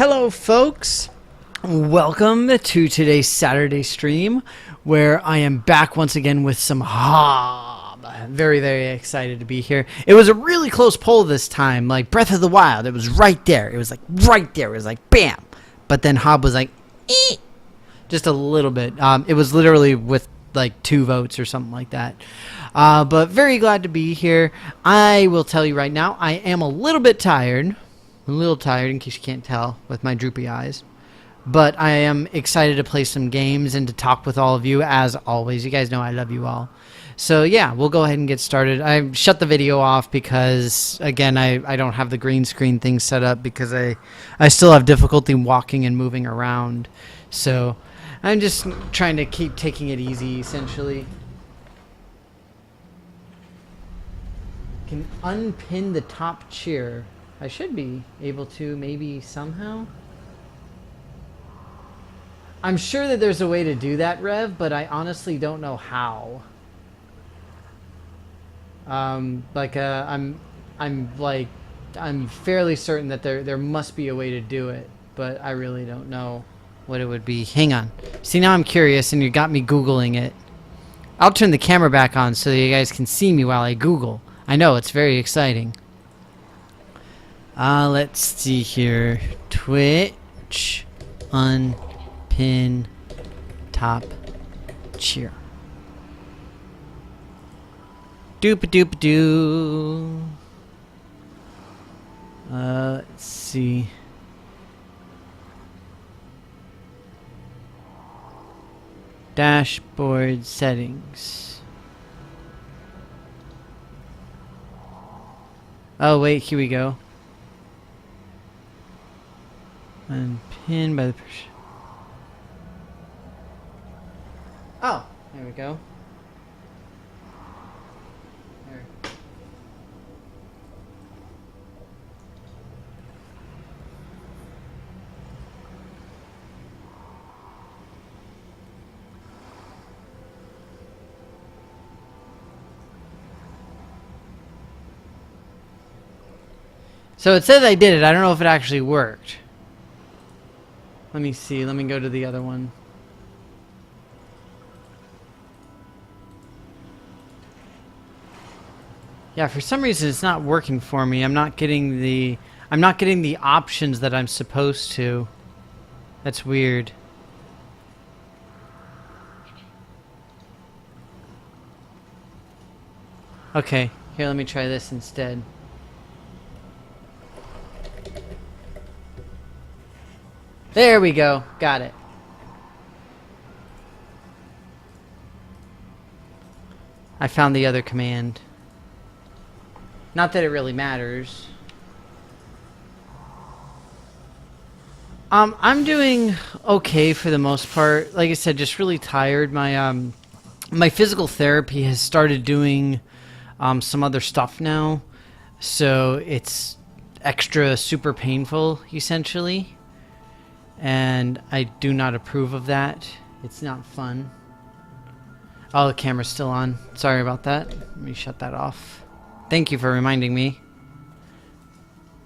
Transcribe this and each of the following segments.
Hello folks, welcome to today's Saturday stream where I am back once again with some Hob. Very excited to be here. It was a really close poll this time, like Breath of the Wild. It was right there. It was like right there. It was like bam. But then Hob was like, eh, just a little bit. It was literally with like 2 votes or something like that. But very glad to be here. I will tell you right now, I am a little bit tired. I'm a little tired in case you can't tell with my droopy eyes. But I am excited to play some games and to talk with all of you as always. You guys know I love you all. So yeah, we'll go ahead and get started. I shut the video off because, again, I don't have the green screen thing set up because I still have difficulty walking and moving around. So I'm just trying to keep taking it easy, essentially. Can unpin the top chair. I should be able to, maybe somehow. I'm sure that there's a way to do that, Rev, but I honestly don't know how. I'm fairly certain that there must be a way to do it, but I really don't know what it would be. Hang on. See, now I'm curious, and you got me Googling it. I'll turn the camera back on so that you guys can see me while I Google. I know, it's very exciting. Let's see here. Twitch unpin top cheer. Doop-a-doop-a-doo. Let's see. Dashboard settings. Oh, wait, here we go. Unpinned by the person. Oh, there we go. There. So it says I did it. I don't know if it actually worked. Let me see. Let me go to the other one. Yeah, for some reason it's not working for me. I'm not getting the options that I'm supposed to. That's weird. Okay, here, let me try this instead. There we go. Got it. I found the other command. Not that it really matters. I'm doing okay for the most part. Like I said, just really tired. My physical therapy has started doing some other stuff now, so it's extra super painful, essentially. And I do not approve of that. It's not fun. Oh, the camera's still on. Sorry about that. Let me shut that off. Thank you for reminding me.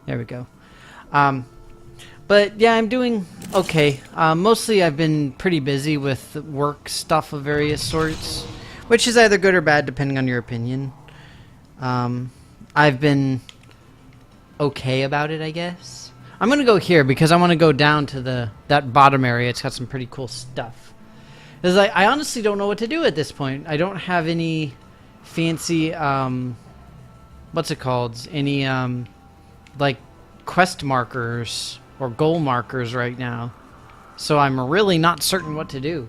There we go. But yeah, I'm doing okay. Mostly I've been pretty busy with work stuff of various sorts, which is either good or bad depending on your opinion. I've been okay about it, I guess. I'm gonna go here because I want to go down to that bottom area. It's got some pretty cool stuff. It's like I honestly don't know what to do at this point. I don't have any fancy what's it called? Any like quest markers or goal markers right now. So I'm really not certain what to do.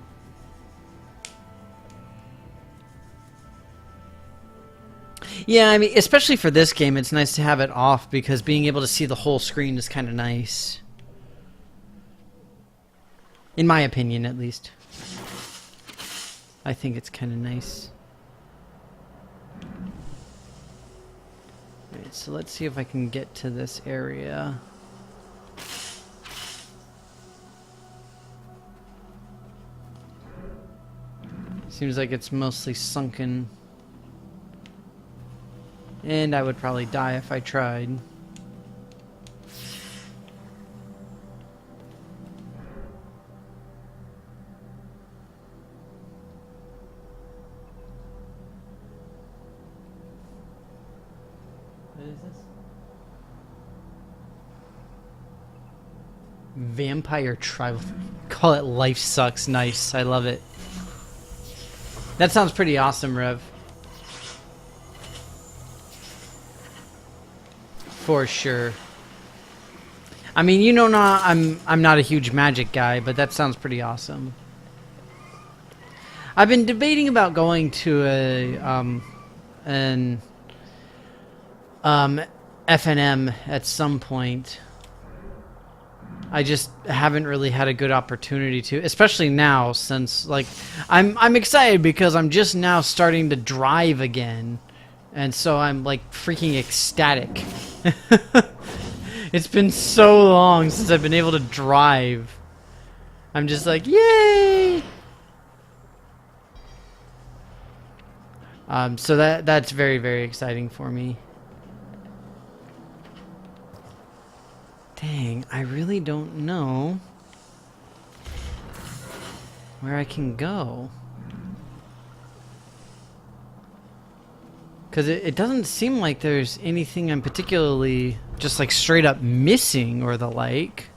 Yeah, I mean, especially for this game, it's nice to have it off because being able to see the whole screen is kind of nice. In my opinion, at least. I think it's kind of nice. Alright, so let's see if I can get to this area. Seems like it's mostly sunken. And I would probably die if I tried. Vampire tribal. Call it Life Sucks. Nice. I love it. That sounds pretty awesome, Rev. For sure. I mean, you know, I'm not a huge Magic guy, but that sounds pretty awesome. I've been debating about going to an FNM at some point. I just haven't really had a good opportunity to, especially now, since like I'm excited because I'm just now starting to drive again, and so I'm like freaking ecstatic. It's been so long since I've been able to drive. I'm just like, yay! So that's very, very exciting for me. Dang, I really don't know where I can go. Because it doesn't seem like there's anything I'm particularly just like straight up missing or the like.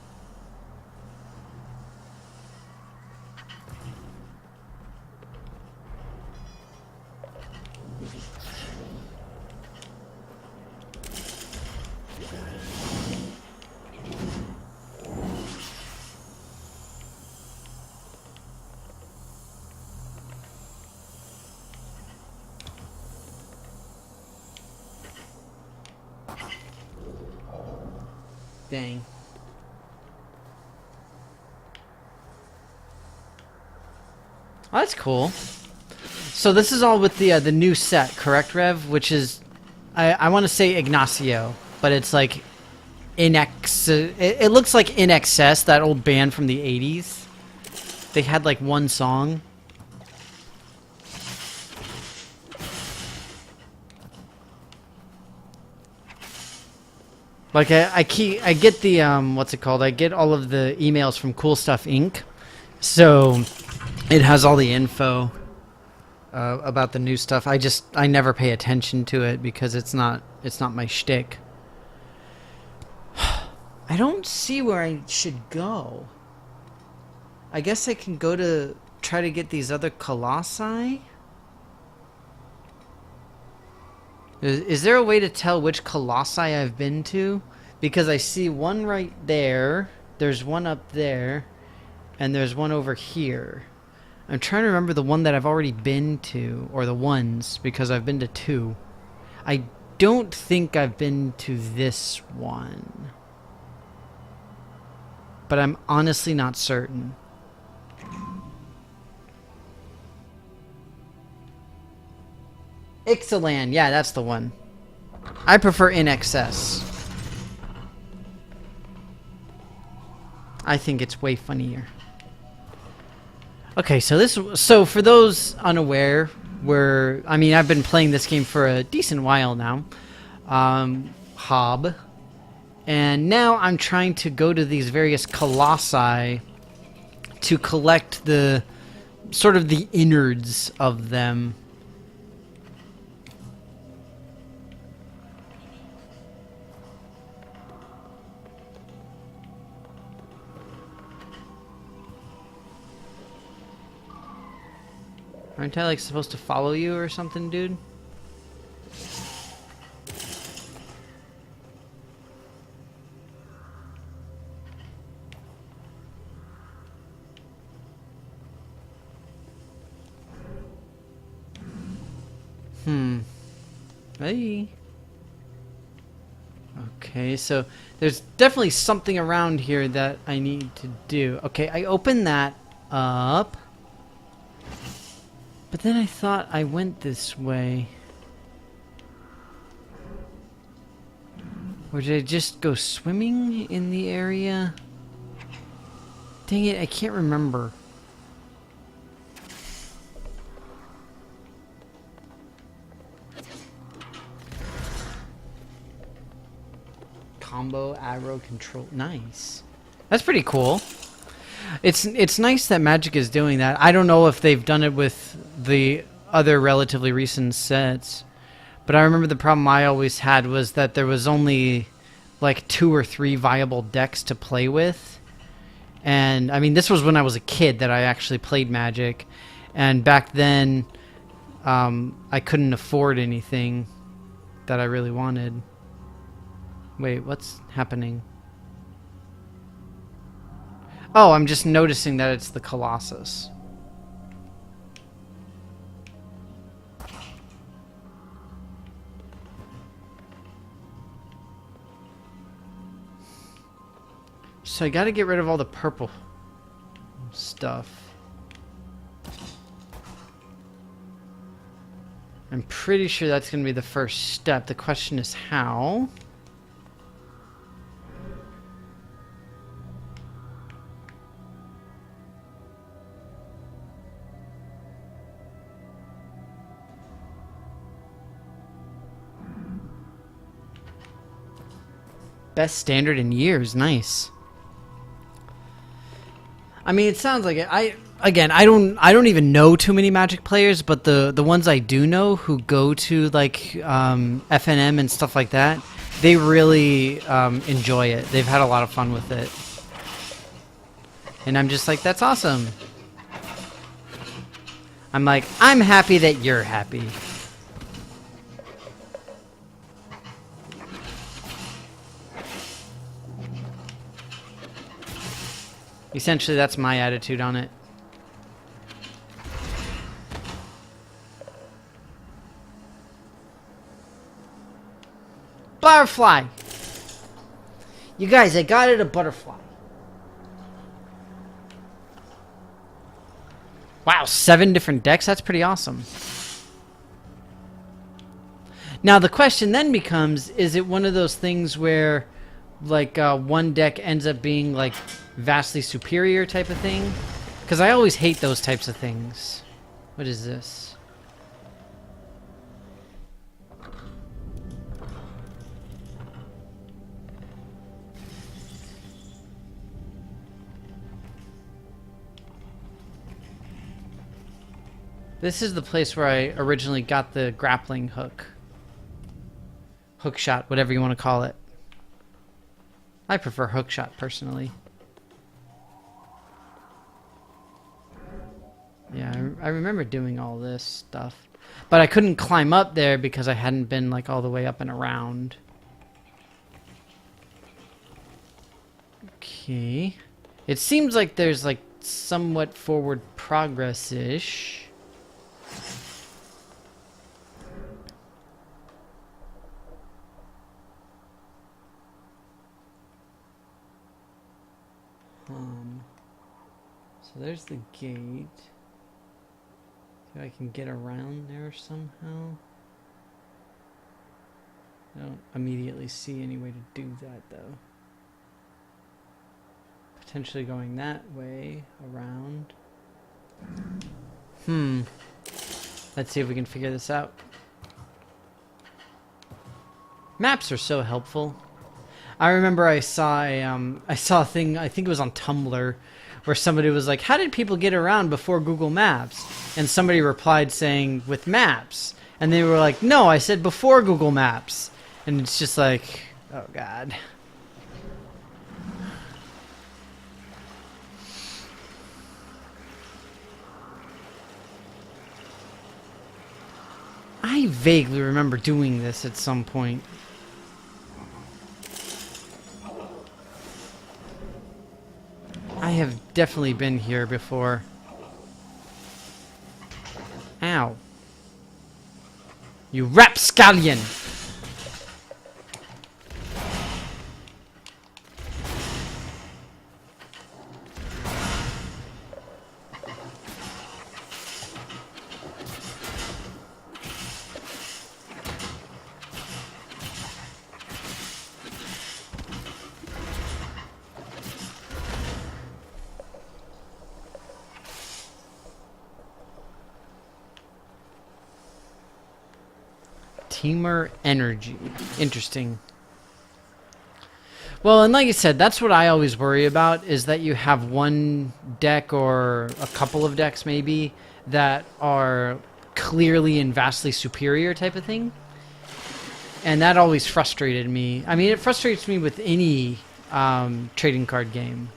Dang. Oh, that's cool. So this is all with the new set, correct, Rev? Which is, I want to say Ignacio, but it's like it looks like In Excess, that old band from the 80s. They had like one song. Like I get the what's it called? I get all of the emails from Cool Stuff Inc. So it has all the info about the new stuff. I never pay attention to it because it's not my shtick. I don't see where I should go. I guess I can go to try to get these other colossi. Is there a way to tell which colossi I've been to? Because I see one right there, there's one up there, and there's one over here. I'm trying to remember the one that I've already been to, or the ones, because I've been to two. I don't think I've been to this one. But I'm honestly not certain. Ixalan, yeah, that's the one. I prefer In Excess. I think it's way funnier. Okay, so for those unaware, I mean, I've been playing this game for a decent while now. Hob. And now I'm trying to go to these various colossi to collect the sort of the innards of them. Aren't I like supposed to follow you or something, dude? Hey. Okay, so there's definitely something around here that I need to do. Okay, I opened that up. But then I thought I went this way. Or did I just go swimming in the area? Dang it, I can't remember. Combo arrow control. Nice. That's pretty cool. It's nice that Magic is doing that. I don't know if they've done it with the other relatively recent sets, But I remember the problem I always had was that there was only like 2 or 3 viable decks to play with. And I mean, this was when I was a kid that I actually played Magic. And back then, I couldn't afford anything that I really wanted. Wait, what's happening? Oh, I'm just noticing that it's the Colossus. So I gotta get rid of all the purple stuff. I'm pretty sure that's gonna be the first step. The question is how? Best standard in years. Nice. I mean, it sounds like it. I don't even know too many Magic players, but the ones I do know who go to like FNM and stuff like that, they really enjoy it. They've had a lot of fun with it, and I'm just like, that's awesome. I'm like, I'm happy that you're happy. Essentially, that's my attitude on it. Butterfly! You guys, I got it a butterfly. Wow, 7 different decks? That's pretty awesome. Now, the question then becomes, is it one of those things where, like, one deck ends up being, like, vastly superior type of thing? Because I always hate those types of things. What is this? This is the place where I originally got the grappling hook. Hook shot, whatever you want to call it. I prefer hook shot personally. Yeah, I remember doing all this stuff. But I couldn't climb up there because I hadn't been like all the way up and around. Okay. It seems like there's like somewhat forward progress-ish. So there's the gate. See if I can get around there somehow. I don't immediately see any way to do that though. Potentially going that way, around. Let's see if we can figure this out. Maps are so helpful. I remember I saw a thing, I think it was on Tumblr, where somebody was like, how did people get around before Google Maps? And somebody replied saying, with maps. And they were like, no, I said before Google Maps. And it's just like, oh God. I vaguely remember doing this at some point. I have definitely been here before. Ow. You rapscallion! Teamer energy. Interesting. Well, and like I said, that's what I always worry about, is that you have one deck or a couple of decks maybe that are clearly and vastly superior type of thing. And that always frustrated me. I mean, it frustrates me with any trading card game.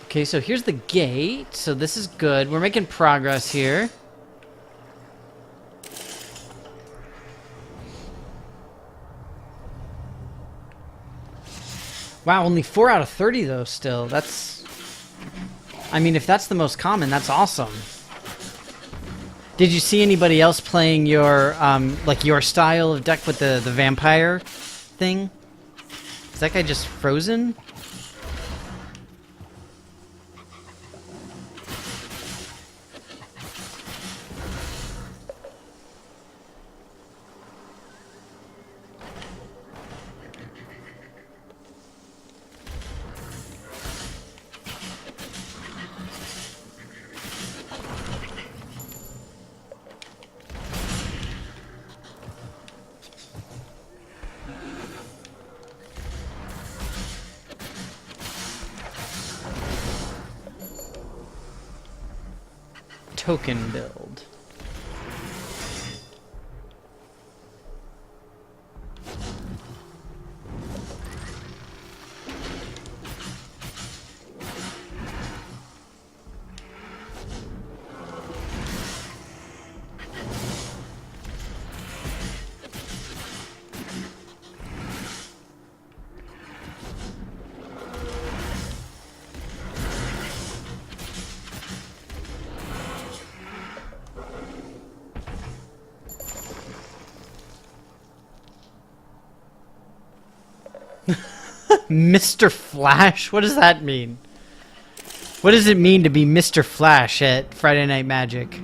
Okay, so here's the gate. So this is good. We're making progress here. Wow, only 4 out of 30 though still. That's... I mean, if that's the most common, that's awesome. Did you see anybody else playing your, like your style of deck with the vampire thing? Is that guy just frozen? Token build. Mr. Flash? What does that mean? What does it mean to be Mr. Flash at Friday Night Magic?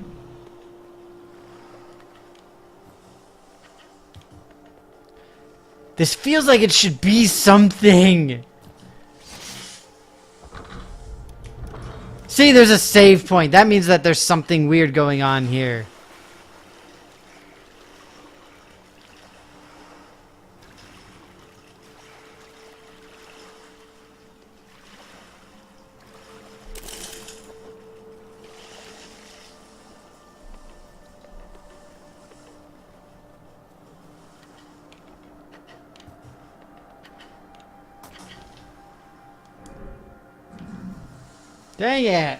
This feels like it should be something. See, there's a save point. That means that there's something weird going on here. Dang it!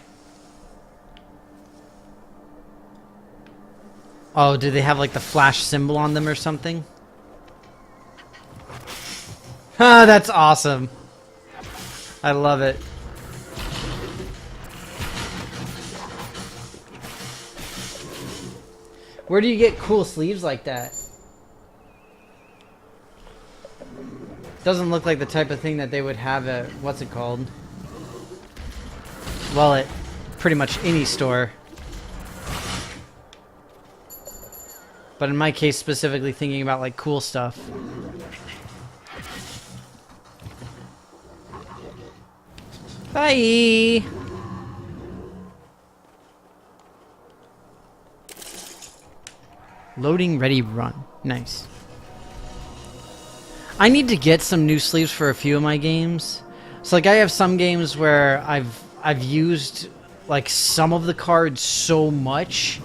Oh, do they have like the flash symbol on them or something? Ah, that's awesome. I love it. Where do you get cool sleeves like that? Doesn't look like the type of thing that they would have at, what's it called? Well, at pretty much any store. But in my case, specifically thinking about like cool stuff. Bye! Loading ready run. Nice. I need to get some new sleeves for a few of my games. So like I have some games where I've used like some of the cards so much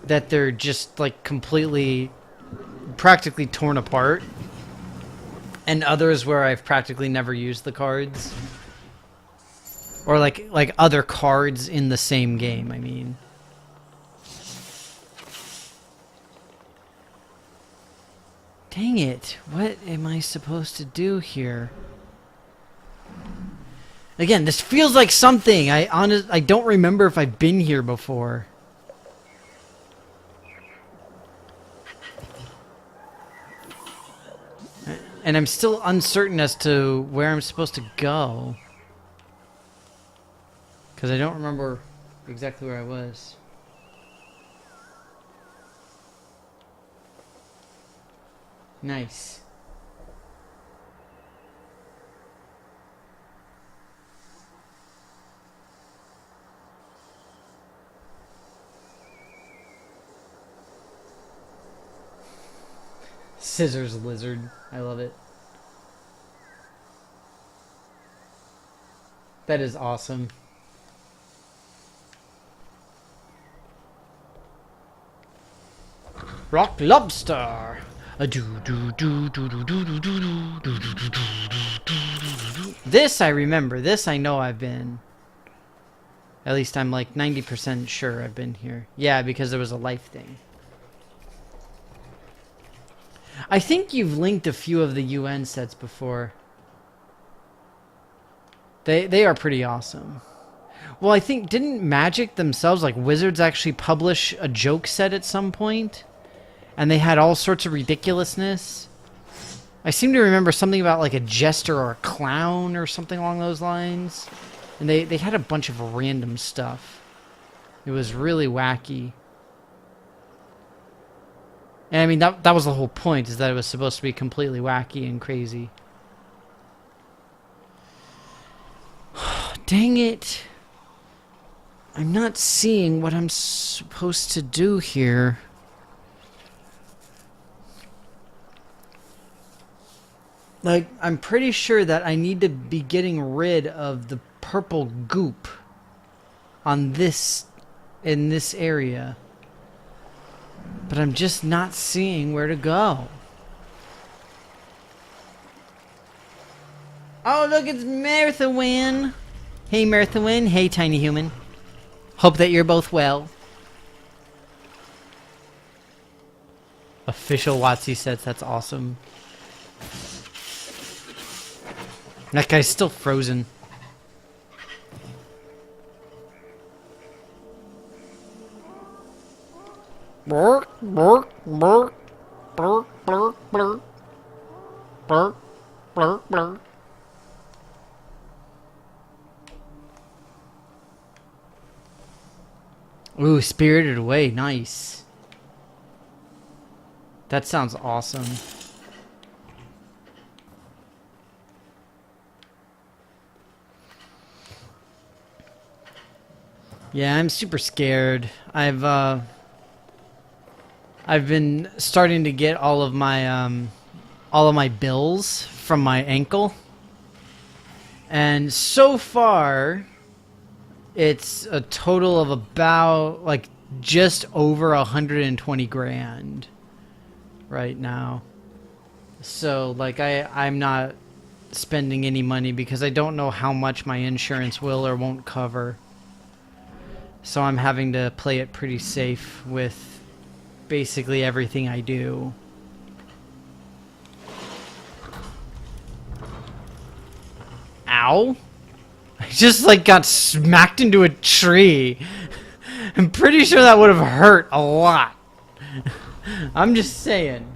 that they're just like completely practically torn apart. And others where I've practically never used the cards. Or like other cards in the same game, I mean. Dang it. What am I supposed to do here? Again, this feels like something. I don't remember if I've been here before. And I'm still uncertain as to where I'm supposed to go. Because I don't remember exactly where I was. Nice. Scissors lizard. I love it. That is awesome. Rock lobster. This I remember. This I know I've been. At least I'm like 90% sure I've been here. Yeah, because there was a life thing. I think you've linked a few of the UN sets before. They are pretty awesome. Well, I think, didn't Magic themselves, like Wizards, actually publish a joke set at some point? And they had all sorts of ridiculousness. I seem to remember something about like a jester or a clown or something along those lines. And they had a bunch of random stuff. It was really wacky. And I mean, that was the whole point, is that it was supposed to be completely wacky and crazy. Dang it. I'm not seeing what I'm supposed to do here. Like, I'm pretty sure that I need to be getting rid of the purple goop on this, in this area. But I'm just not seeing where to go. Oh, look, it's Martha Wynn. Hey, Martha Wynn. Hey, tiny human. Hope that you're both well. Official WotC sets. That's awesome. That guy's still frozen. Bork, bork, bork, bork, bork, bork, bork, bork, bork. Ooh, Spirited Away, nice. That sounds awesome. Yeah, I'm super scared. I've been starting to get all of my bills from my ankle. And so far, it's a total of about, like, just over 120 grand right now. So, like, I'm not spending any money because I don't know how much my insurance will or won't cover. So I'm having to play it pretty safe with basically everything I do. Ow! I just, like, got smacked into a tree. I'm pretty sure that would have hurt a lot. I'm just saying.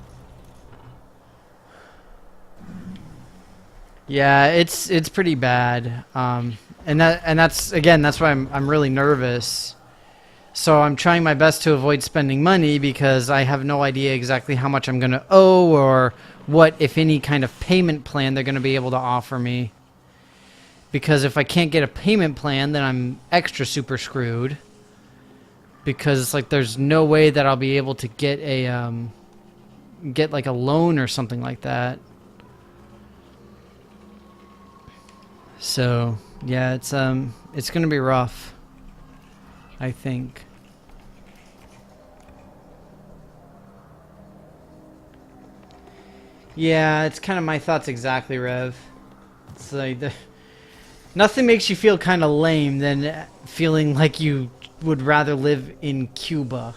Yeah, it's pretty bad. And that's again, that's why I'm really nervous. So I'm trying my best to avoid spending money because I have no idea exactly how much I'm going to owe or what, if any, kind of payment plan they're going to be able to offer me. Because if I can't get a payment plan, then I'm extra super screwed. Because, like, there's no way that I'll be able to get a get like a loan or something like that. So yeah, it's gonna be rough, I think. Yeah, it's kind of my thoughts exactly, Rev. It's like nothing makes you feel kind of lame than feeling like you would rather live in Cuba.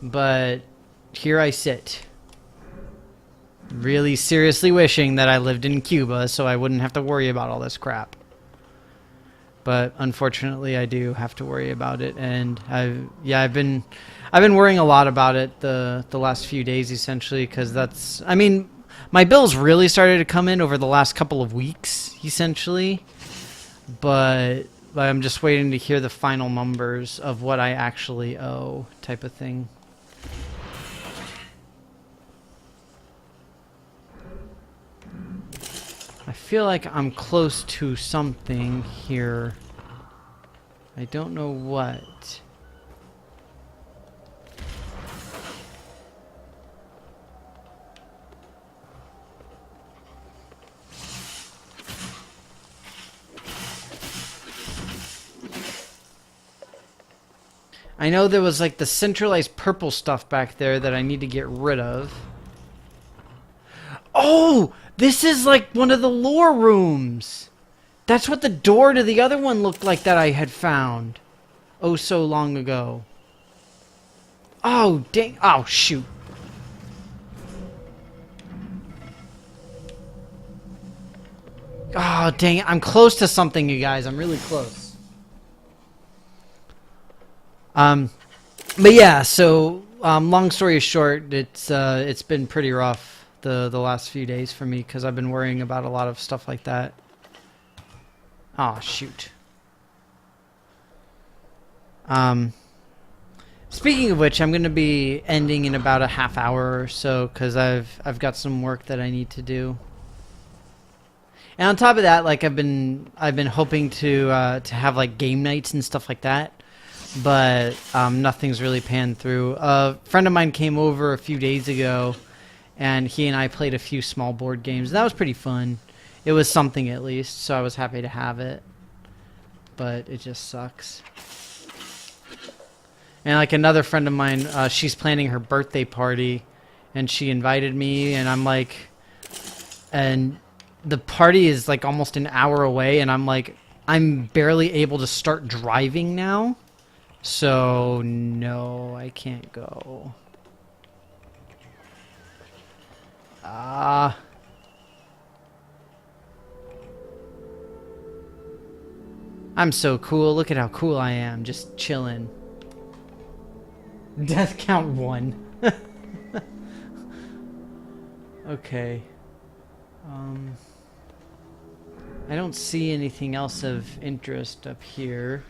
But here I sit, really seriously wishing that I lived in Cuba so I wouldn't have to worry about all this crap. But unfortunately, I do have to worry about it, and I've been worrying a lot about it the last few days, essentially, because that's, I mean, my bills really started to come in over the last couple of weeks, essentially, but I'm just waiting to hear the final numbers of what I actually owe, type of thing. I feel like I'm close to something here. I don't know what. I know there was like the centralized purple stuff back there that I need to get rid of. Oh! This is like one of the lore rooms! That's what the door to the other one looked like that I had found. Oh, so long ago. Oh, dang. Oh, shoot. Oh, dang it. I'm close to something, you guys. I'm really close. But yeah, so, long story short, it's been pretty rough the last few days for me because I've been worrying about a lot of stuff like that. Oh, shoot. Speaking of which, I'm going to be ending in about a half hour or so because I've got some work that I need to do. And on top of that, like I've been hoping to have like game nights and stuff like that, but nothing's really panned through. A friend of mine came over a few days ago, and he and I played a few small board games. That was pretty fun. It was something at least, so I was happy to have it. But it just sucks. And like another friend of mine, she's planning her birthday party, and she invited me, and I'm like, and the party is like almost an hour away, and I'm like, I'm barely able to start driving now, so no, I can't go. I'm so cool. Look at how cool I am, just chilling. Death count 1. Okay. I don't see anything else of interest up here.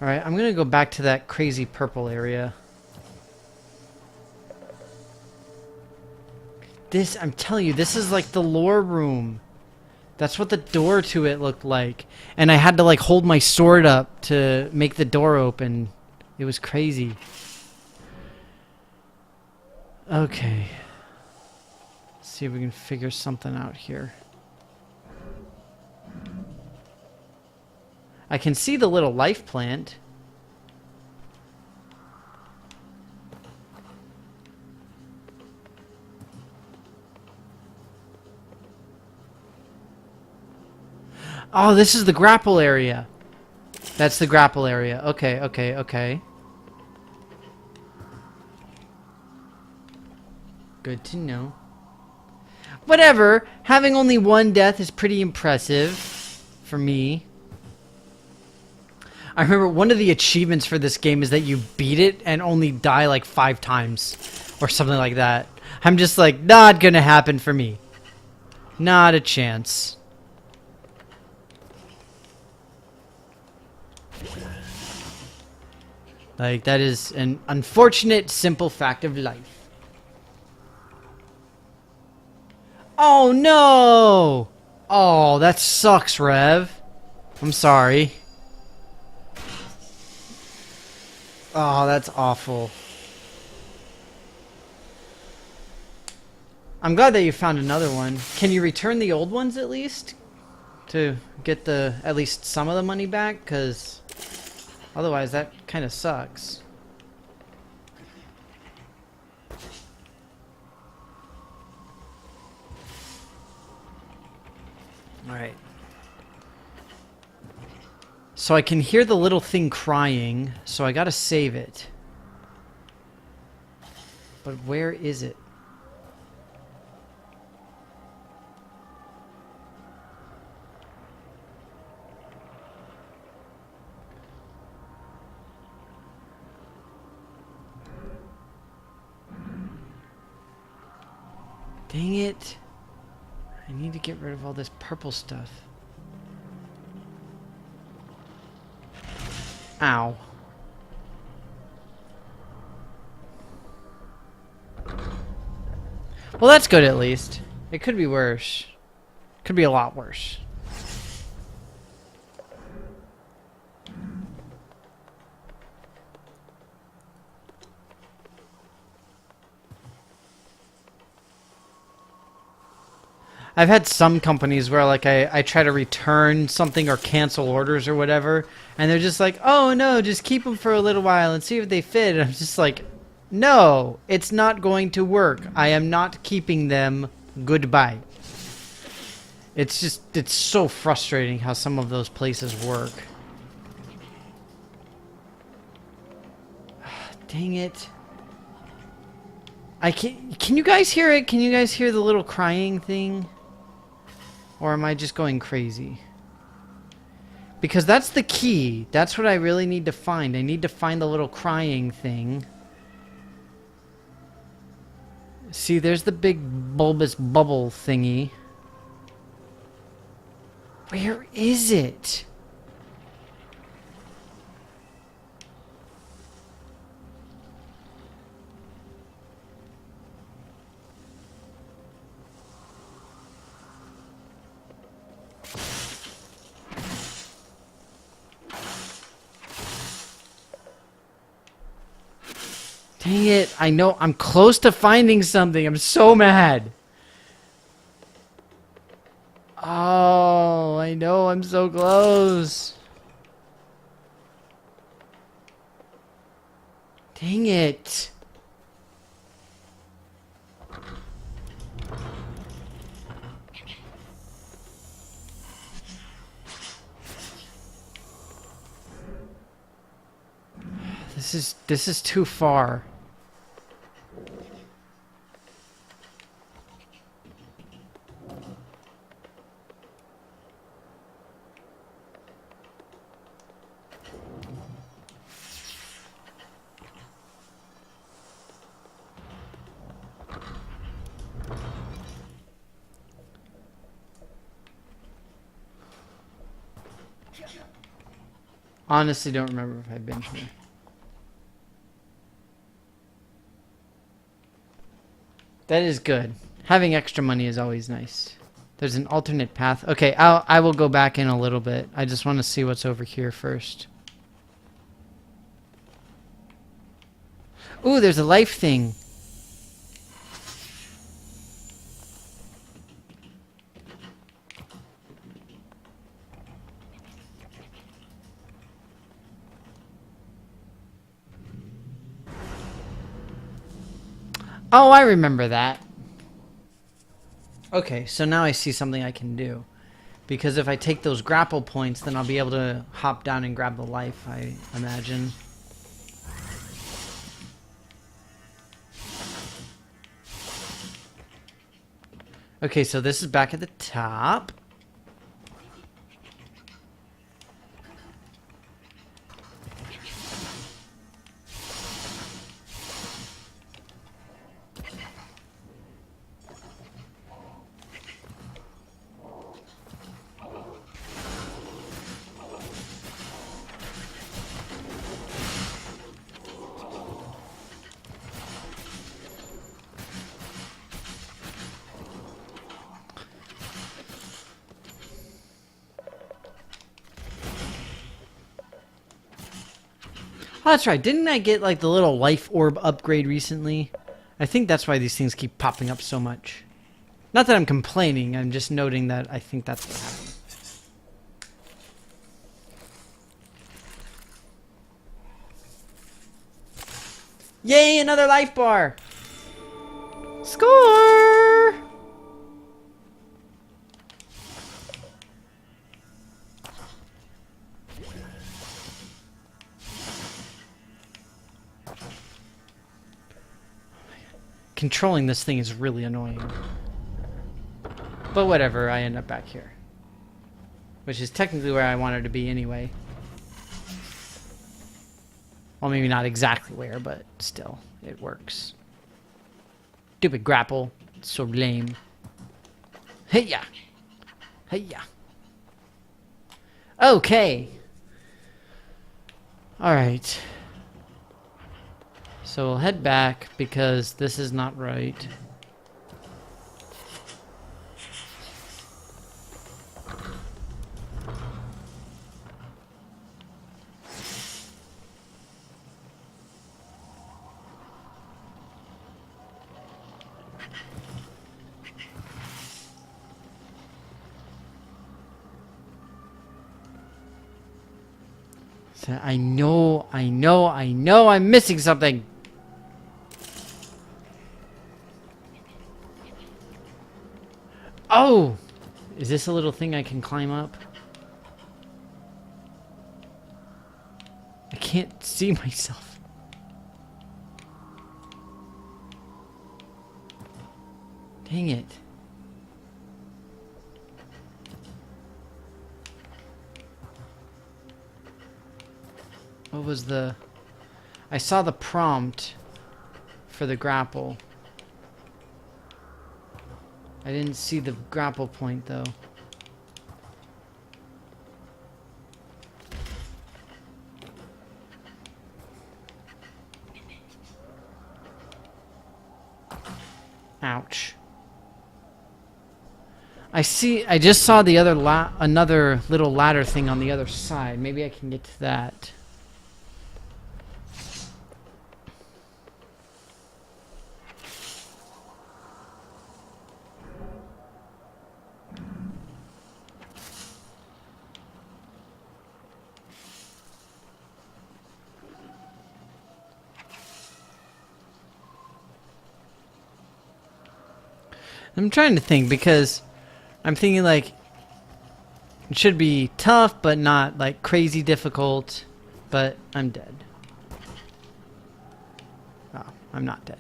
Alright, I'm gonna go back to that crazy purple area. This, I'm telling you, this is like the lore room. That's what the door to it looked like. And I had to like hold my sword up to make the door open. It was crazy. Okay. Let's see if we can figure something out here. I can see the little life plant. Oh, this is the grapple area. That's the grapple area. Okay, okay, okay. Good to know. Whatever. Having only one death is pretty impressive for me. I remember one of the achievements for this game is that you beat it and only die like 5 times. Or something like that. I'm just like, not gonna happen for me. Not a chance. Like, that is an unfortunate, simple fact of life. Oh, no! Oh, that sucks, Rev. I'm sorry. Oh, that's awful. I'm glad that you found another one. Can you return the old ones at least? To get the at least some of the money back? Because otherwise that kind of sucks. Alright. So I can hear the little thing crying, so I gotta save it. But where is it? Dang it. I need to get rid of all this purple stuff. Ow. Well, that's good at least. It could be worse. Could be a lot worse. I've had some companies where like I try to return something or cancel orders or whatever, and they're just like, oh no, just keep them for a little while and see if they fit. And I'm just like, no, it's not going to work. I am not keeping them. Goodbye. It's so frustrating how some of those places work. Dang it. Can you guys hear it? Can you guys hear the little crying thing? Or am I just going crazy? Because that's the key. That's what I really need to find. I need to find the little crying thing. See, there's the big bulbous bubble thingy. Where is it? Dang it, I know I'm close to finding something. I'm so mad. Oh, I know I'm so close. Dang it. This is too far. Honestly, don't remember if I've been here. That is good. Having extra money is always nice. There's an alternate path. Okay, I will go back in a little bit. I just want to see what's over here first. Ooh, there's a life thing. Oh, I remember that. Okay, so now I see something I can do. Because if I take those grapple points, then I'll be able to hop down and grab the life, I imagine. Okay, so this is back at the top. Oh, that's right. Didn't I get like the little life orb upgrade recently? I think that's why these things keep popping up so much. Not that I'm complaining, I'm just noting that I think that's what happened. Yay, another life bar! Score! Controlling this thing is really annoying. But whatever, I end up back here. Which is technically where I wanted to be anyway. Well, maybe not exactly where, but still, it works. Stupid grapple. It's so lame. Hey-ya! Hey-ya! Okay! Alright. So we'll head back because this is not right. So I know I'm missing something. Oh! Is this a little thing I can climb up? I can't see myself. Dang it. What was the... I saw the prompt for the grapple. I didn't see the grapple point, though. Ouch. I just saw the other another little ladder thing on the other side. Maybe I can get to that. I'm trying to think because I'm thinking like it should be tough but not like crazy difficult, but I'm dead. Oh, I'm not dead.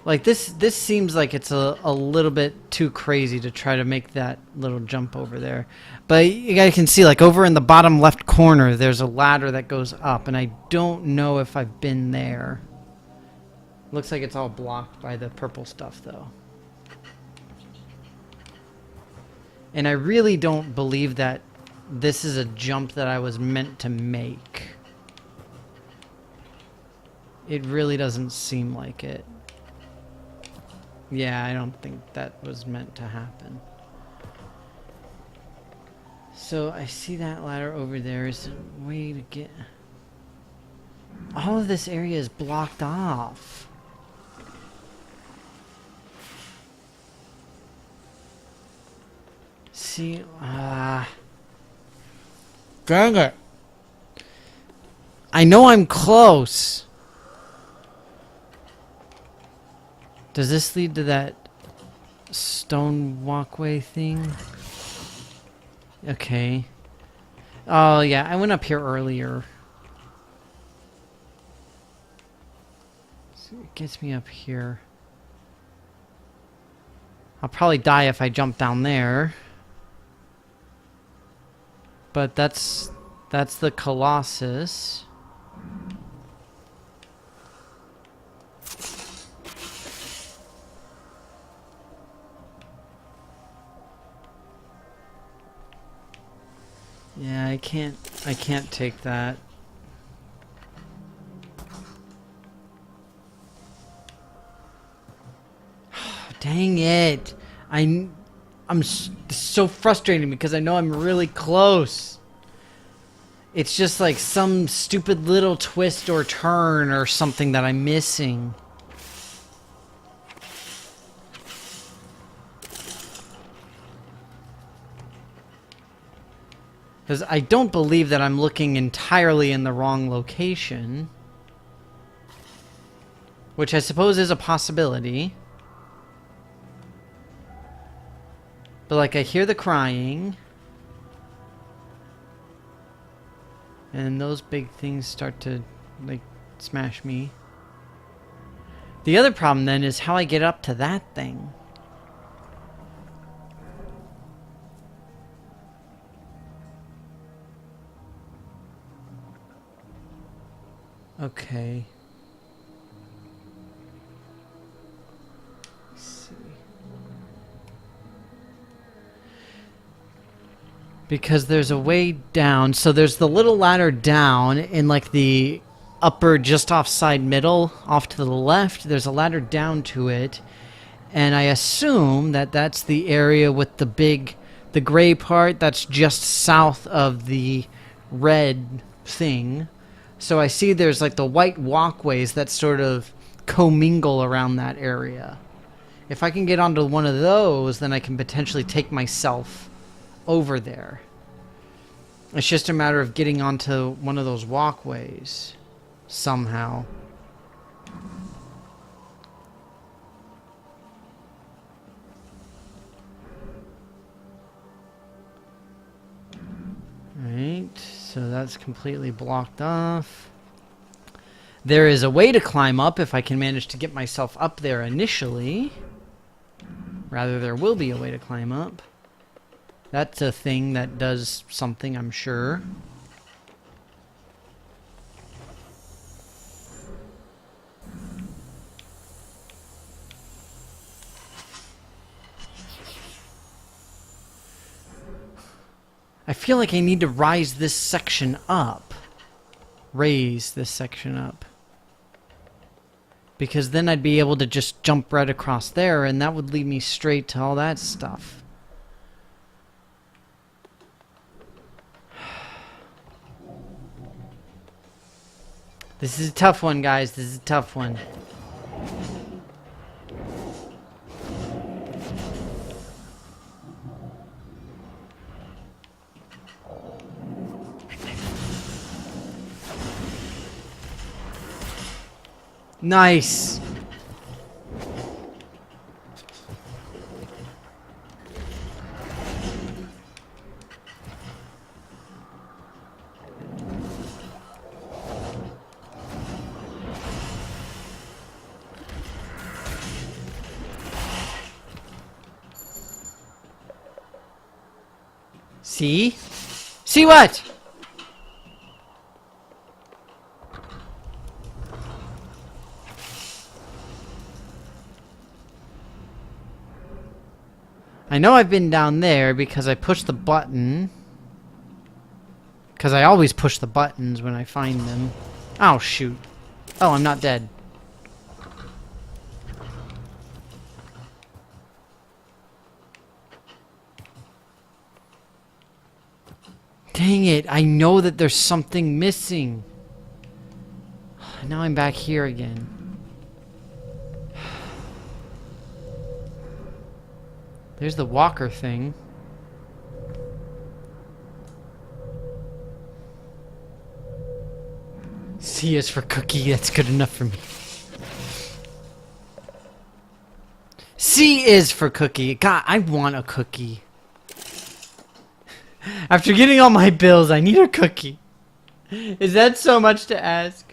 Like this seems like it's a little bit too crazy to try to make that little jump over there. But you guys can see like over in the bottom left corner there's a ladder that goes up, and I don't know if I've been there. Looks like it's all blocked by the purple stuff, though. And I really don't believe that this is a jump that I was meant to make. It really doesn't seem like it. Yeah, I don't think that was meant to happen. So I see that ladder over there. Is there a way to get... All of this area is blocked off. See, dang it. I know I'm close. Does this lead to that stone walkway thing? Okay. Oh, yeah, I went up here earlier. So it gets me up here. I'll probably die if I jump down there. But that's the Colossus. Yeah, I can't take that. Dang it. I'm so frustrating because I know I'm really close. It's just like some stupid little twist or turn or something that I'm missing. Because I don't believe that I'm looking entirely in the wrong location. Which I suppose is a possibility. But like I hear the crying. And those big things start to like smash me. The other problem then is how I get up to that thing. Okay. Let's see. Because there's a way down. So there's the little ladder down in like the upper just offside middle off to the left. There's a ladder down to it. And I assume that that's the area with the gray part that's just south of the red thing. So I see there's like the white walkways that sort of commingle around that area. If I can get onto one of those, then I can potentially take myself over there. It's just a matter of getting onto one of those walkways somehow. Right, so that's completely blocked off. There is a way to climb up if I can manage to get myself up there initially. Rather, there will be a way to climb up. That's a thing that does something, I'm sure. I feel like I need to raise this section up. Because then I'd be able to just jump right across there, and that would lead me straight to all that stuff. This is a tough one, guys. This is a tough one. Nice. See? See what? I know I've been down there because I pushed the button. Because I always push the buttons when I find them. Oh, shoot. Oh, I'm not dead. Dang it, I know that there's something missing. Now I'm back here again. There's the walker thing. C is for cookie, that's good enough for me. C is for cookie. God, I want a cookie. After getting all my bills, I need a cookie. Is that so much to ask?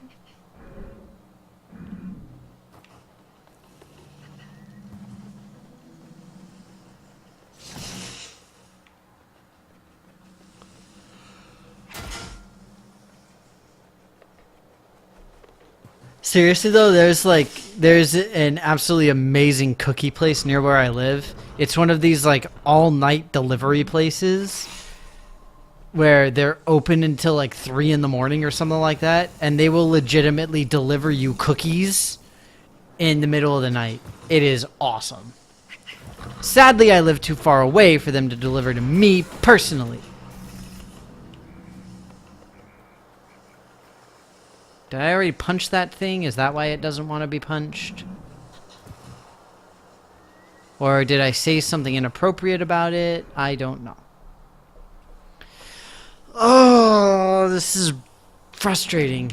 Seriously though, there's an absolutely amazing cookie place near where I live. It's one of these like all-night delivery places where they're open until like 3 in the morning or something like that, and they will legitimately deliver you cookies in the middle of the night. It is awesome. Sadly, I live too far away for them to deliver to me personally. Did I already punch that thing? Is that why it doesn't want to be punched? Or did I say something inappropriate about it? I don't know. Oh, this is frustrating.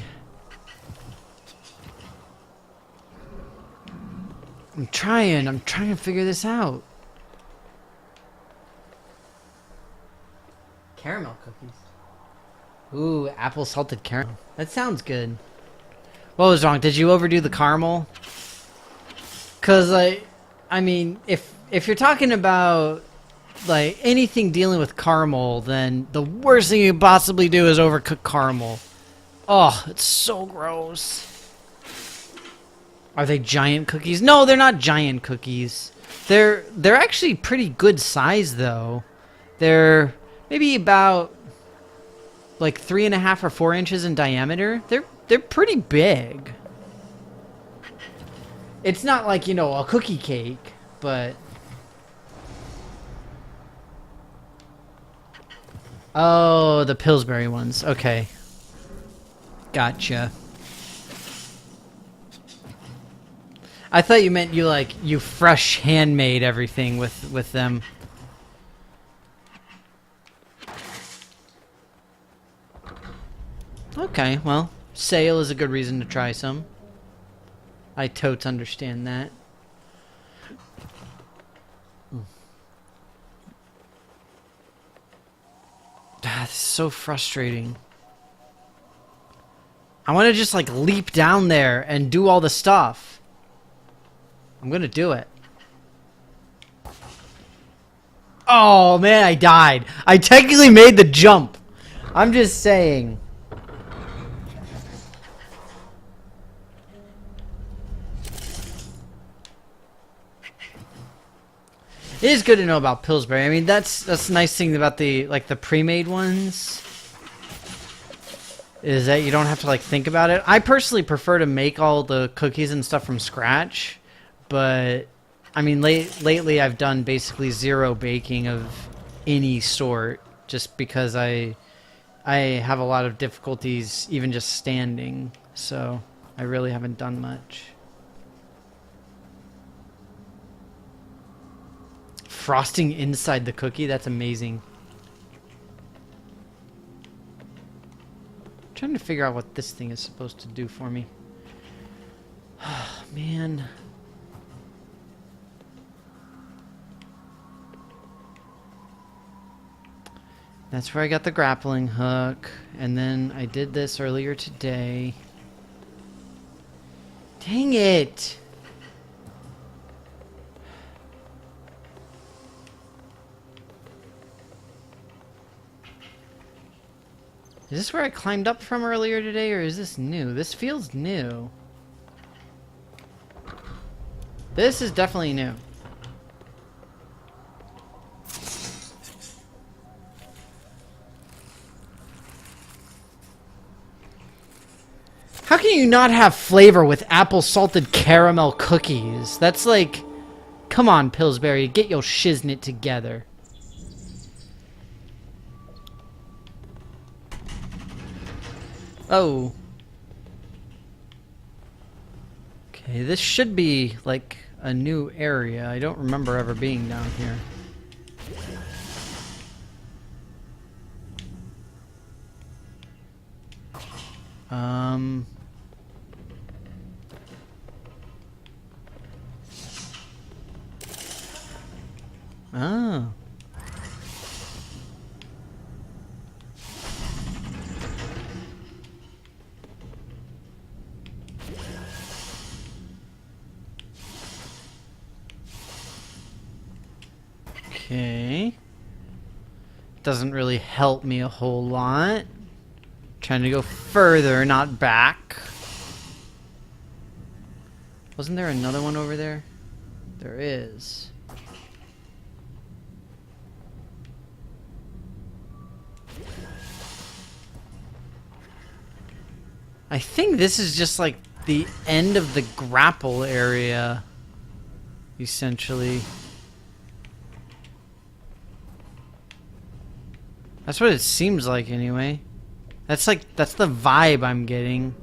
I'm trying to figure this out. Caramel cookies. Ooh, apple salted caramel. That sounds good. What was wrong? Did you overdo the caramel? Cause I mean, if you're talking about like anything dealing with caramel, then the worst thing you can possibly do is overcook caramel. Oh, it's so gross. Are they giant cookies? No, they're not giant cookies. They're actually pretty good size though. They're maybe about like 3.5 or 4 inches in diameter. They're pretty big. It's not like, you know, a cookie cake, but... Oh, the Pillsbury ones. Okay. Gotcha. I thought you meant you fresh handmade everything with them. Okay, well, sale is a good reason to try some. I totes understand that. That's so frustrating. I want to just like leap down there and do all the stuff. I'm gonna do it. Oh man, I died. I technically made the jump. I'm just saying. It is good to know about Pillsbury. I mean, that's the nice thing about the pre-made ones, is that you don't have to like think about it. I personally prefer to make all the cookies and stuff from scratch, but I mean, lately I've done basically zero baking of any sort, just because I have a lot of difficulties even just standing, so I really haven't done much. Frosting inside the cookie? That's amazing. I'm trying to figure out what this thing is supposed to do for me. Oh, man. That's where I got the grappling hook. And then I did this earlier today. Dang it! Is this where I climbed up from earlier today, or is this new? This feels new. This is definitely new. How can you not have flavor with apple salted caramel cookies? That's like... Come on, Pillsbury, get your shiznit together. Oh. Okay, this should be like a new area. I don't remember ever being down here. Oh. Okay. Doesn't really help me a whole lot. Trying to go further, not back. Wasn't there another one over there? There is. I think this is just like the end of the grapple area, essentially. That's what it seems like anyway. That's the vibe I'm getting.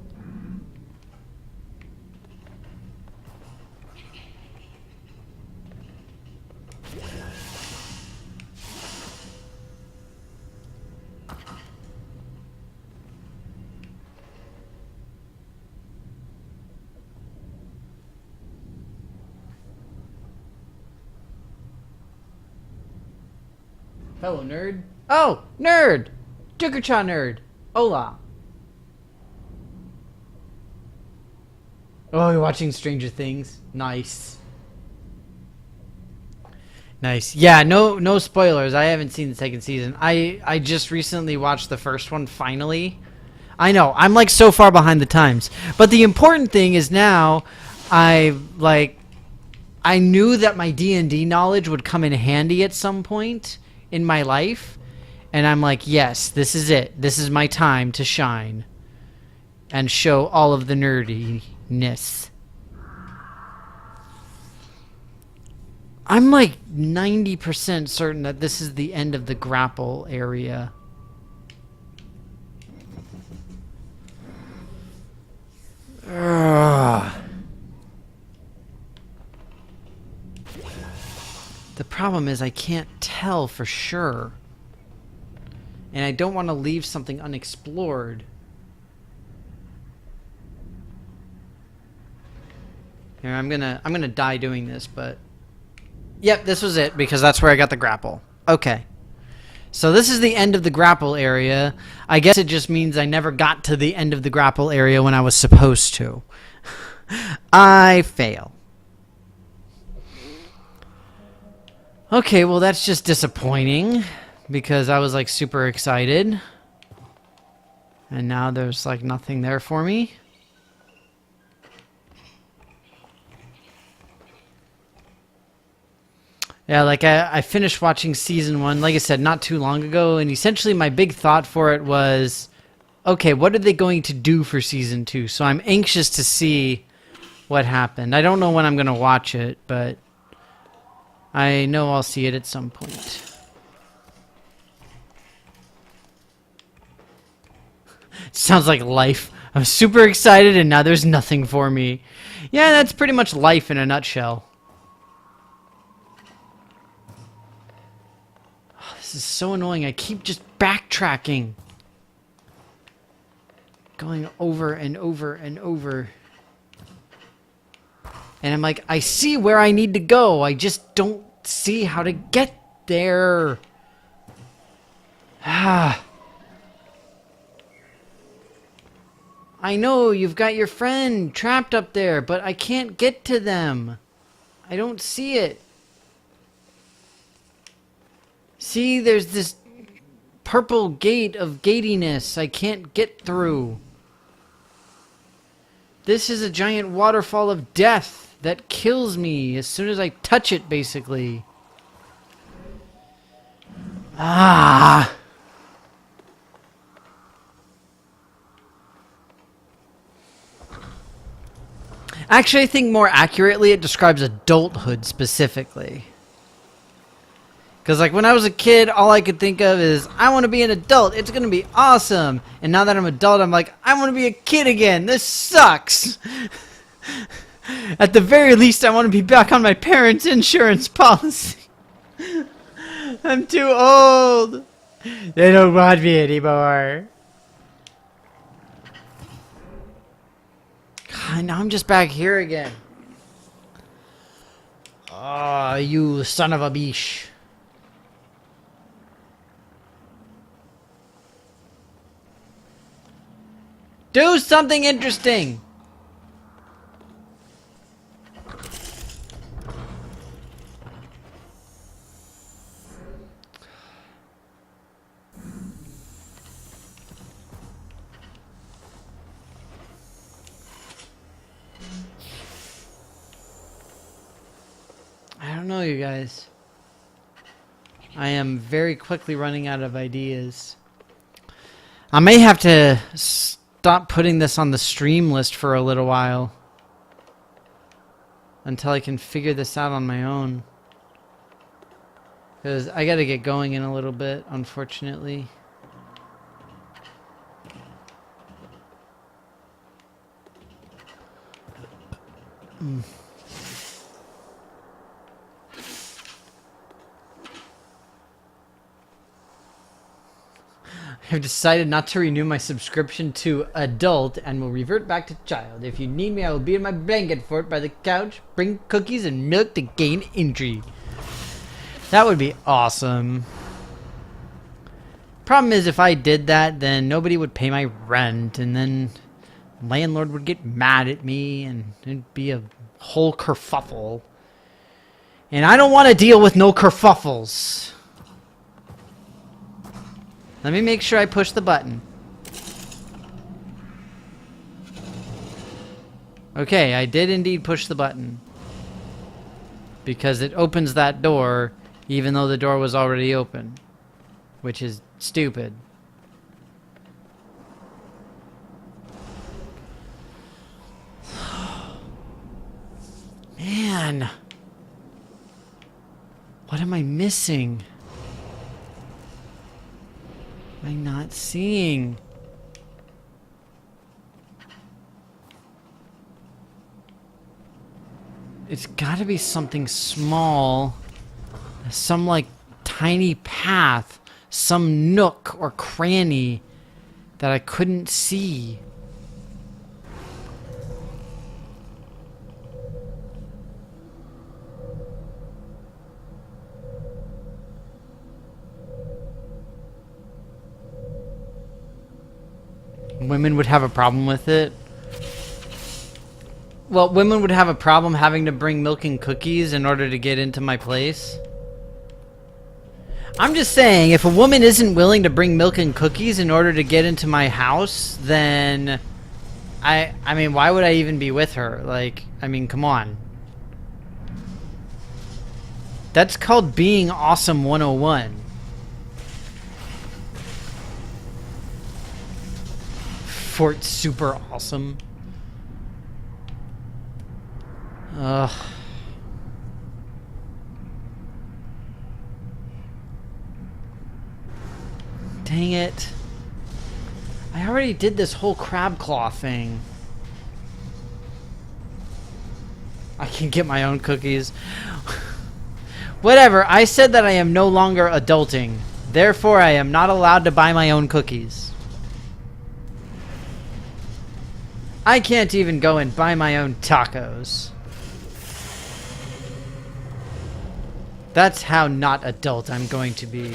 Hello, nerd. Oh, nerd! Jukercha nerd. Hola. Oh, you're watching Stranger Things? Nice. Nice. Yeah, no spoilers. I haven't seen the second season. I just recently watched the first one finally. I know, I'm like so far behind the times. But the important thing is now I knew that my D&D knowledge would come in handy at some point in my life, and I'm like, yes, this is it. This is my time to shine and show all of the nerdiness. I'm like 90% certain that this is the end of the grapple area. Ugh. The problem is I can't tell for sure. And I don't want to leave something unexplored. Here, I'm gonna die doing this, but yep, this was it because that's where I got the grapple. Okay. So this is the end of the grapple area. I guess it just means I never got to the end of the grapple area when I was supposed to. I fail. Okay, well that's just disappointing because I was like super excited. And now there's like nothing there for me. Yeah, like I finished watching season 1, like I said, not too long ago, and essentially my big thought for it was, okay, what are they going to do for season 2? So I'm anxious to see what happened. I don't know when I'm going to watch it, but I know I'll see it at some point. Sounds like life. I'm super excited and now there's nothing for me. Yeah, that's pretty much life in a nutshell. This is so annoying. I keep just backtracking. Going over and over and over. And I'm like, I see where I need to go. I just don't see how to get there. Ah. I know you've got your friend trapped up there, but I can't get to them. I don't see it. See, there's this purple gate of gatiness I can't get through. This is a giant waterfall of death that kills me as soon as I touch it, basically. Ah! Actually, I think more accurately it describes adulthood specifically. Because, like, when I was a kid, all I could think of is, I want to be an adult. It's going to be awesome. And now that I'm an adult, I'm like, I want to be a kid again. This sucks. At the very least, I want to be back on my parents' insurance policy. I'm too old. They don't want me anymore. God, now I'm just back here again. Ah, you son of a bitch. Do something interesting! I don't know, you guys. I am very quickly running out of ideas. I may have to stop putting this on the stream list for a little while until I can figure this out on my own, because I gotta get going in a little bit, unfortunately. I've decided not to renew my subscription to adult and will revert back to child. If you need me, I will be in my blanket fort by the couch, bring cookies and milk to gain entry. That would be awesome. Problem is, if I did that, then nobody would pay my rent, and then landlord would get mad at me, and it'd be a whole kerfuffle. And I don't want to deal with no kerfuffles. Let me make sure I push the button. Okay, I did indeed push the button. Because it opens that door, even though the door was already open. Which is stupid. Man. What am I missing? Am I not seeing? It's gotta be something small. Some like tiny path. Some nook or cranny that I couldn't see. women would have a problem with it. Well, women would have a problem having to bring milk and cookies in order to get into my place. I'm just saying, if a woman isn't willing to bring milk and cookies in order to get into my house, then I mean, why would I even be with her? Like, I mean, come on. That's called being awesome 101. Fort super awesome. Ugh. Dang it. I already did this whole crab claw thing. I can get my own cookies. Whatever, I said that I am no longer adulting. Therefore, I am not allowed to buy my own cookies. I can't even go and buy my own tacos. That's how not adult I'm going to be.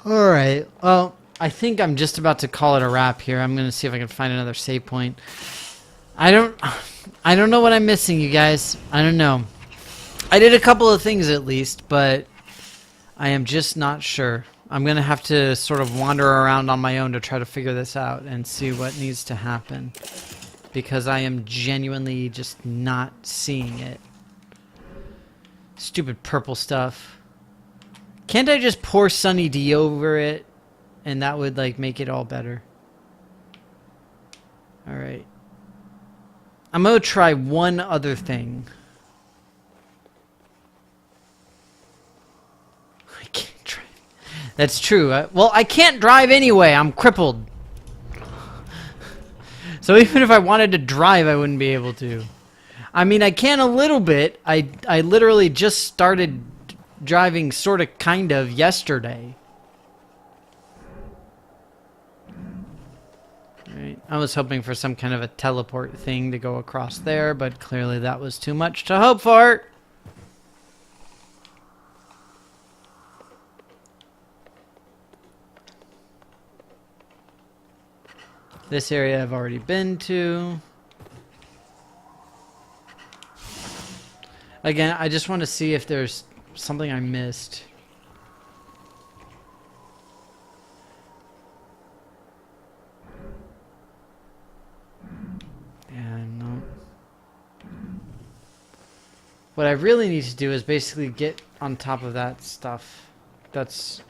Alright, well, I think I'm just about to call it a wrap here. I'm going to see if I can find another save point. I don't know what I'm missing, you guys. I don't know. I did a couple of things at least, but I am just not sure. I'm going to have to sort of wander around on my own to try to figure this out and see what needs to happen. Because I am genuinely just not seeing it. Stupid purple stuff. Can't I just pour Sunny D over it? And that would, like, make it all better. Alright. I'm going to try one other thing. I can't drive. That's true. Well, I can't drive anyway. I'm crippled. So even if I wanted to drive, I wouldn't be able to. I mean, I can a little bit. I literally just started driving sort of kind of yesterday. Right. I was hoping for some kind of a teleport thing to go across there, but clearly that was too much to hope for. This area I've already been to. Again, I just want to see if there's something I missed. What I really need to do is basically get on top of that stuff. That's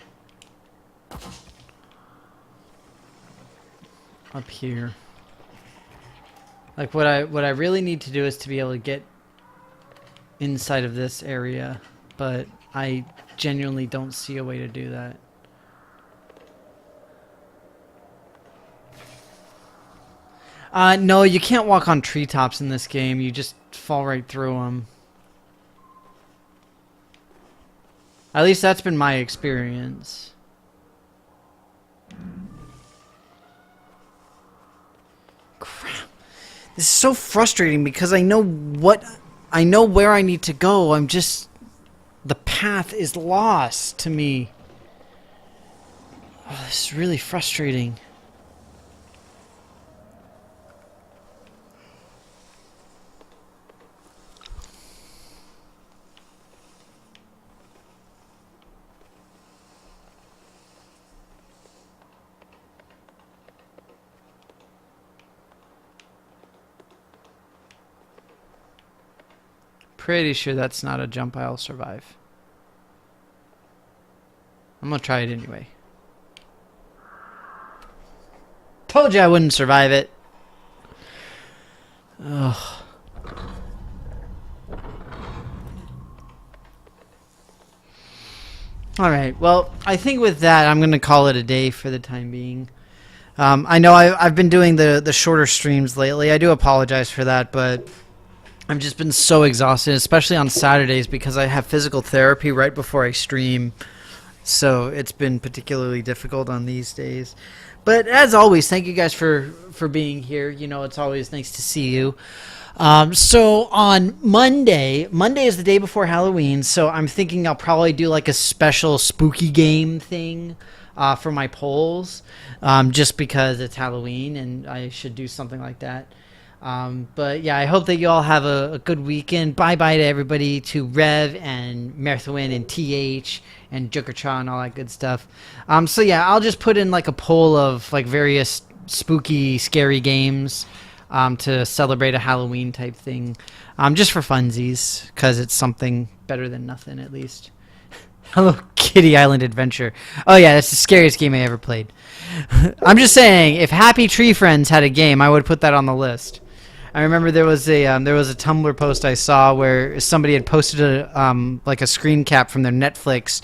up here. Like what I really need to do is to be able to get inside of this area, but I genuinely don't see a way to do that. No, you can't walk on treetops in this game. You just fall right through them. At least that's been my experience. Crap. This is so frustrating because I know where I need to go. I'm just... the path is lost to me. Oh, this is really frustrating. Pretty sure that's not a jump I'll survive. I'm gonna try it anyway. Told you I wouldn't survive it. Ugh. Alright, well, I think with that, I'm gonna call it a day for the time being. I know I've been doing the shorter streams lately. I do apologize for that, but I've just been so exhausted, especially on Saturdays because I have physical therapy right before I stream. So it's been particularly difficult on these days. But as always, thank you guys for being here. You know, it's always nice to see you. So on Monday is the day before Halloween, so I'm thinking I'll probably do like a special spooky game thing for my polls, just because it's Halloween and I should do something like that. But yeah, I hope that you all have a good weekend. Bye bye to everybody, to Rev and Merthwin and TH and Jokercha and all that good stuff. So yeah, I'll just put in like a poll of like various spooky, scary games to celebrate a Halloween type thing, just for funsies, because it's something better than nothing at least. Hello Kitty Island Adventure. Oh yeah, that's the scariest game I ever played. I'm just saying, if Happy Tree Friends had a game, I would put that on the list. I remember there was a Tumblr post I saw where somebody had posted a screen cap from their Netflix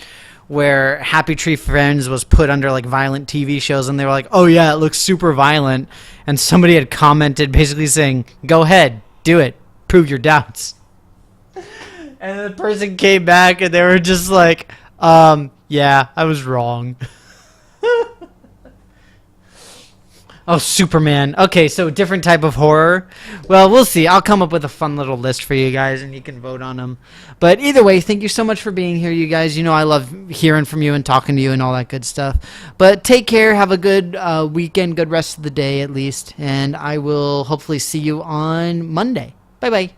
where Happy Tree Friends was put under like violent TV shows, and they were like, "Oh yeah, it looks super violent," and somebody had commented basically saying, "Go ahead, do it, prove your doubts." And the person came back and they were just like, yeah, I was wrong." Oh, Superman. Okay, so different type of horror. Well, we'll see. I'll come up with a fun little list for you guys and you can vote on them. But either way, thank you so much for being here, you guys. You know I love hearing from you and talking to you and all that good stuff. But take care. Have a good weekend, good rest of the day at least. And I will hopefully see you on Monday. Bye-bye.